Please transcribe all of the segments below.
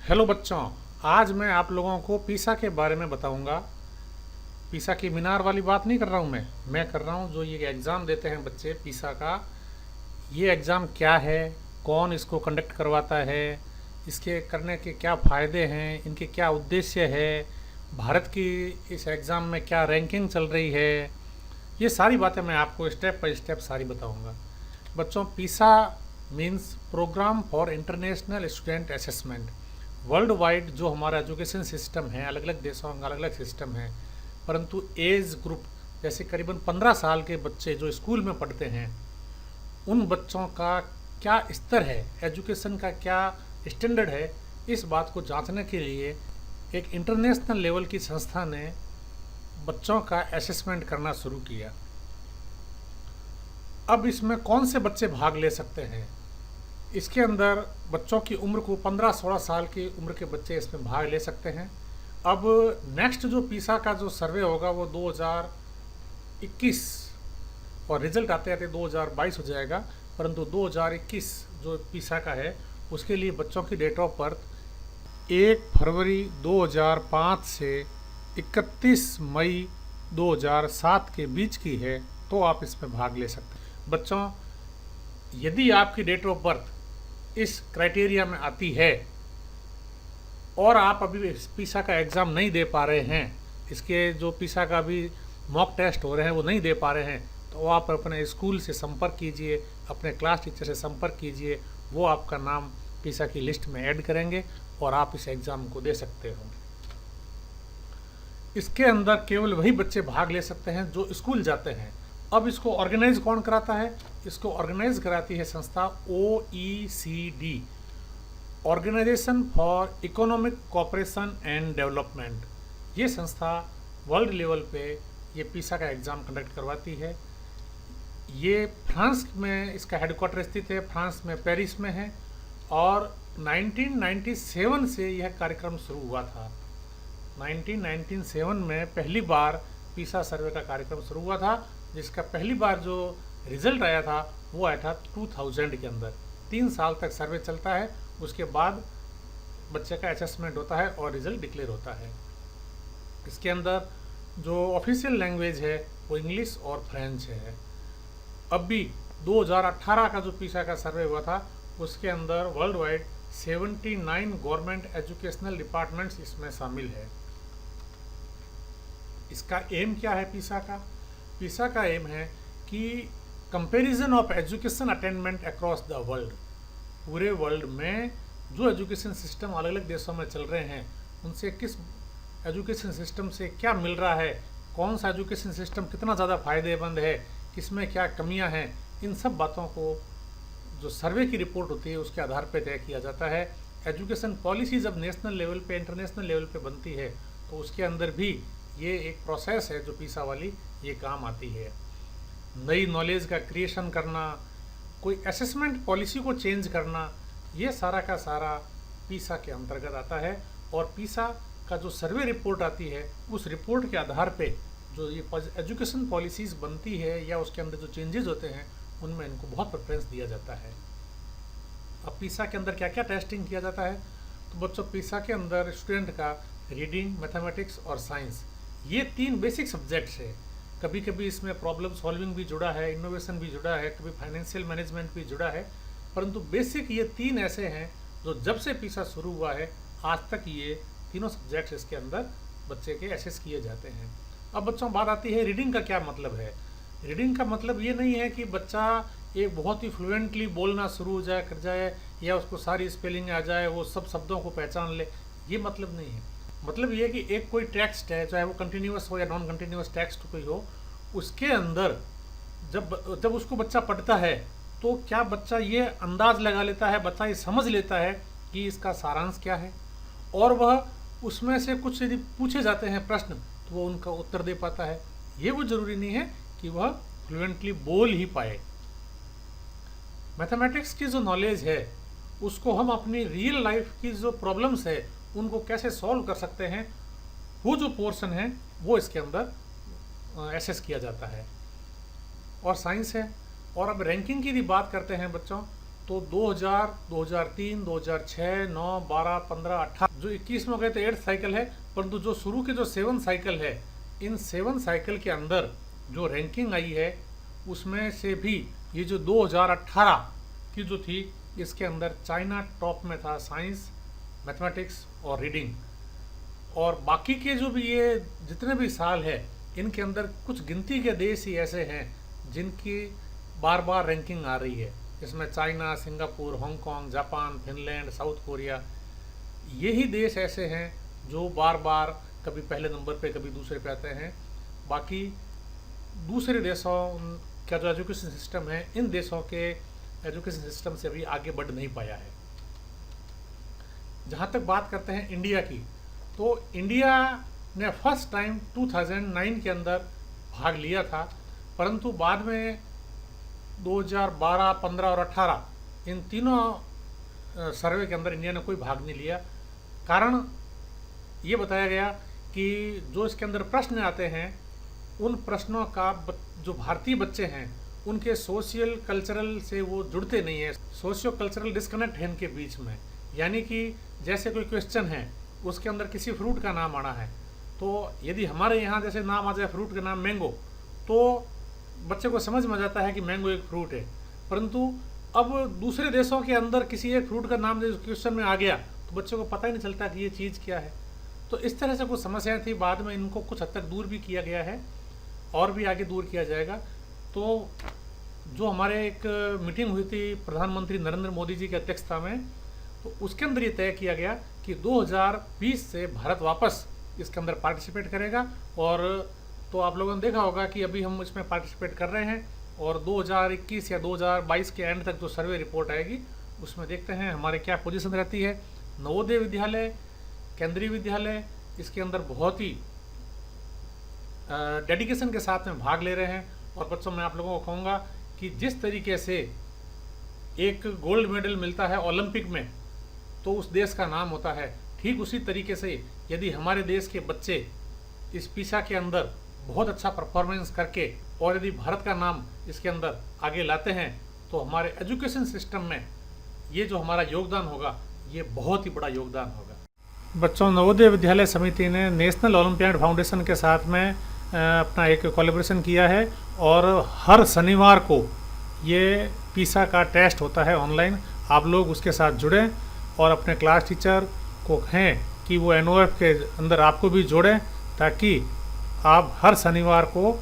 Hello बच्चों, आज मैं आप लोगों को पीसा के बारे में बताऊंगा। पीसा की मीनार वाली बात नहीं कर रहा हूं, मैं कर रहा हूं जो ये एग्ज़ाम देते हैं बच्चे पीसा का। ये एग्ज़ाम क्या है, कौन इसको कंडक्ट करवाता है, इसके करने के क्या फ़ायदे हैं, इनके क्या उद्देश्य है, भारत की इस एग्ज़ाम में क्या रैंकिंग चल रही है, ये सारी बातें मैं आपको स्टेप बाय स्टेप सारी बताऊंगा। बच्चों, PISA means program for international student assessment. World wide जो हमारा एजुकेशन सिस्टम है, अलग अलग देशों का अलग अलग सिस्टम है, परंतु एज ग्रुप जैसे करीबन 15 साल के बच्चे जो स्कूल में पढ़ते हैं, उन बच्चों का क्या स्तर है, एजुकेशन का क्या स्टैंडर्ड है, इस बात को जांचने के लिए एक इंटरनेशनल लेवल की संस्था ने बच्चों का असेसमेंट करना शुरू किया। अब इसमें कौन से बच्चे भाग ले सकते हैं? इसके अंदर बच्चों की उम्र को 15-16 साल की उम्र के बच्चे इसमें भाग ले सकते हैं। अब नेक्स्ट जो पीसा का जो सर्वे होगा वो 2021 और रिजल्ट आते आते 2022 हो जाएगा, परंतु 2021 जो पीसा का है उसके लिए बच्चों की डेट ऑफ बर्थ 1 फरवरी 2005 से 31 मई 2007 के बीच की है, तो आप इसमें भाग ले सकते हैं। बच्चों, यदि आपकी डेट ऑफ बर्थ इस क्राइटेरिया में आती है और आप अभी पीसा का एग्ज़ाम नहीं दे पा रहे हैं, इसके जो पीसा का भी मॉक टेस्ट हो रहे हैं वो नहीं दे पा रहे हैं, तो आप अपने स्कूल से संपर्क कीजिए, अपने क्लास टीचर से संपर्क कीजिए, वो आपका नाम पीसा की लिस्ट में ऐड करेंगे और आप इस एग्ज़ाम को दे सकते हो। इसके अंदर केवल वही बच्चे भाग ले सकते हैं जो स्कूल जाते हैं। अब इसको ऑर्गेनाइज कौन कराता है? इसको ऑर्गेनाइज कराती है संस्था OECD, organisation for economic cooperation and development. ये संस्था वर्ल्ड लेवल पे ये पीसा का एग्ज़ाम कंडक्ट करवाती है। ये फ्रांस में इसका हेडक्वार्टर स्थित है, फ्रांस में पेरिस में है, और 1997 से यह कार्यक्रम शुरू हुआ था। 1997 में पहली बार पीसा सर्वे का कार्यक्रम शुरू हुआ था, जिसका पहली बार जो रिज़ल्ट आया था वो आया था 2000 के अंदर। 3 साल तक सर्वे चलता है, उसके बाद बच्चे का असेसमेंट होता है और रिज़ल्ट डिक्लेयर होता है। इसके अंदर जो ऑफिशियल लैंग्वेज है वो इंग्लिश और फ्रेंच है। अब भी 2018 का जो पीसा का सर्वे हुआ था उसके अंदर world wide 79 government educational departments इसमें शामिल है। इसका एम क्या है पीसा का? पीसा का एम है कि comparison of education attainment across the world. पूरे वर्ल्ड में जो एजुकेशन सिस्टम अलग अलग देशों में चल रहे हैं, उनसे किस एजुकेशन सिस्टम से क्या मिल रहा है, कौन सा एजुकेशन सिस्टम कितना ज़्यादा फ़ायदेमंद है, किसमें क्या कमियां हैं, इन सब बातों को जो सर्वे की रिपोर्ट होती है उसके आधार पर तय किया जाता है। एजुकेशन पॉलिसी जब नेशनल लेवल पे, इंटरनेशनल लेवल पे बनती है, तो उसके अंदर भी ये एक प्रोसेस है जो पीसा वाली ये काम आती है। नई नॉलेज का क्रिएशन करना, कोई असेसमेंट पॉलिसी को चेंज करना, ये सारा का सारा पीसा के अंतर्गत आता है। और पीसा का जो सर्वे रिपोर्ट आती है उस रिपोर्ट के आधार पे जो ये एजुकेशन पॉलिसीज़ बनती है या उसके अंदर जो चेंजेस होते हैं उनमें इनको बहुत प्रेफरेंस दिया जाता है। अब पीसा के अंदर क्या क्या टेस्टिंग किया जाता है? तो बच्चों, पीसा के अंदर स्टूडेंट का रीडिंग, मैथमेटिक्स और साइंस, ये 3 बेसिक सब्जेक्ट्स है। कभी कभी इसमें प्रॉब्लम सॉल्विंग भी जुड़ा है, इनोवेशन भी जुड़ा है, कभी फाइनेंशियल मैनेजमेंट भी जुड़ा है, परंतु बेसिक ये 3 ऐसे हैं जो जब से पीसा शुरू हुआ है आज तक ये तीनों सब्जेक्ट्स इसके अंदर बच्चे के एसेस किए जाते हैं। अब बच्चों, बात आती है रीडिंग का क्या मतलब है। रीडिंग का मतलब ये नहीं है कि बच्चा एक बहुत ही फ्लुएंटली बोलना शुरू हो जाए कर जाए या उसको सारी स्पेलिंग आ जाए, वो सब शब्दों को पहचान ले, ये मतलब नहीं है। मतलब ये है कि एक कोई टेक्स्ट है, चाहे वो कंटिन्यूअस हो या नॉन कंटिन्यूअस टेक्स्ट कोई हो, उसके अंदर जब उसको बच्चा पढ़ता है तो क्या बच्चा ये अंदाज लगा लेता है, बच्चा ये समझ लेता है कि इसका सारांश क्या है, और वह उसमें से कुछ यदि पूछे जाते हैं प्रश्न तो वो उनका उत्तर दे पाता है। ये वो ज़रूरी नहीं है कि वह फ्लुएंटली बोल ही पाए। मैथमेटिक्स की जो नॉलेज है उसको हम अपनी रियल लाइफ की जो प्रॉब्लम्स है उनको कैसे सॉल्व कर सकते हैं, वो जो पोर्शन है वो इसके अंदर एसेस किया जाता है। और साइंस है। और अब रैंकिंग की भी बात करते हैं बच्चों, तो 2000, 2003, 2006, 9, 12, 15, 18 जो 21 में गए तो 8th साइकिल है, परंतु जो शुरू के जो 7 साइकिल है, इन 7 साइकिल के अंदर जो रैंकिंग आई है उसमें से भी ये जो 2018 की जो थी, इसके अंदर चाइना टॉप में था साइंस, मैथमेटिक्स और रीडिंग। और बाकी के जो भी ये जितने भी साल है, इनके अंदर कुछ गिनती के देश ही ऐसे हैं जिनकी बार बार रैंकिंग आ रही है। इसमें China, Singapore, Hong Kong, Japan, Finland, south Korea, यही देश ऐसे हैं जो बार बार कभी पहले नंबर पे कभी दूसरे पे आते हैं। बाकी दूसरे देशों का जो एजुकेशन सिस्टम है, इन देशों के एजुकेशन सिस्टम से अभी आगे बढ़ नहीं पाया है। जहाँ तक बात करते हैं इंडिया की, तो इंडिया ने फर्स्ट टाइम 2009 के अंदर भाग लिया था, परंतु बाद में 2012, 15 और 18 इन तीनों सर्वे के अंदर इंडिया ने कोई भाग नहीं लिया। कारण ये बताया गया कि जो इसके अंदर प्रश्न आते हैं, उन प्रश्नों का जो भारतीय बच्चे हैं उनके सोशल कल्चरल से वो जुड़ते नहीं है, सोशियो कल्चरल डिस्कनेक्ट है इनके बीच में। यानी कि जैसे कोई क्वेश्चन है, उसके अंदर किसी फ्रूट का नाम आना है, तो यदि हमारे यहाँ जैसे नाम आ जाए फ्रूट का नाम मैंगो, तो बच्चे को समझ में आ जाता है कि मैंगो एक फ्रूट है। परंतु अब दूसरे देशों के अंदर किसी एक फ्रूट का नाम जो क्वेश्चन में आ गया, तो बच्चे को पता ही नहीं चलता कि ये चीज़ क्या है। तो इस तरह से कुछ समस्याएं थी, बाद में इनको कुछ हद तक दूर भी किया गया है और भी आगे दूर किया जाएगा। तो जो हमारे एक मीटिंग हुई थी प्रधानमंत्री नरेंद्र मोदी जी की अध्यक्षता में, तो उसके अंदर ये तय किया गया कि 2020 से भारत वापस इसके अंदर पार्टिसिपेट करेगा। और तो आप लोगों ने देखा होगा कि अभी हम इसमें पार्टिसिपेट कर रहे हैं, और 2021 या 2022 के एंड तक जो सर्वे रिपोर्ट आएगी उसमें देखते हैं हमारे क्या पोजीशन रहती है। नवोदय विद्यालय, केंद्रीय विद्यालय इसके अंदर बहुत ही डेडिकेशन के साथ में भाग ले रहे हैं। और बच्चों, मैं आप लोगों को कहूँगा कि जिस तरीके से एक गोल्ड मेडल मिलता है ओलंपिक में तो उस देश का नाम होता है, ठीक उसी तरीके से यदि हमारे देश के बच्चे इस पीसा के अंदर बहुत अच्छा परफॉर्मेंस करके और यदि भारत का नाम इसके अंदर आगे लाते हैं, तो हमारे एजुकेशन सिस्टम में ये जो हमारा योगदान होगा, ये बहुत ही बड़ा योगदान होगा। बच्चों, नवोदय विद्यालय समिति ने नेशनल ओलंपियाड फाउंडेशन के साथ में अपना एक कोलैबोरेशन किया है, और हर शनिवार को ये पीसा का टेस्ट होता है ऑनलाइन। आप लोग उसके साथ जुड़ें और अपने क्लास टीचर को कहें कि वो NOF के अंदर आपको भी जोड़ें, ताकि आप हर शनिवार को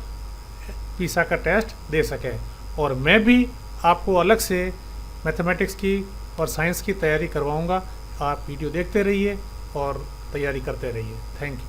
पीसा का टेस्ट दे सकें। और मैं भी आपको अलग से मैथमेटिक्स की और साइंस की तैयारी करवाऊंगा। आप वीडियो देखते रहिए और तैयारी करते रहिए। Thank you.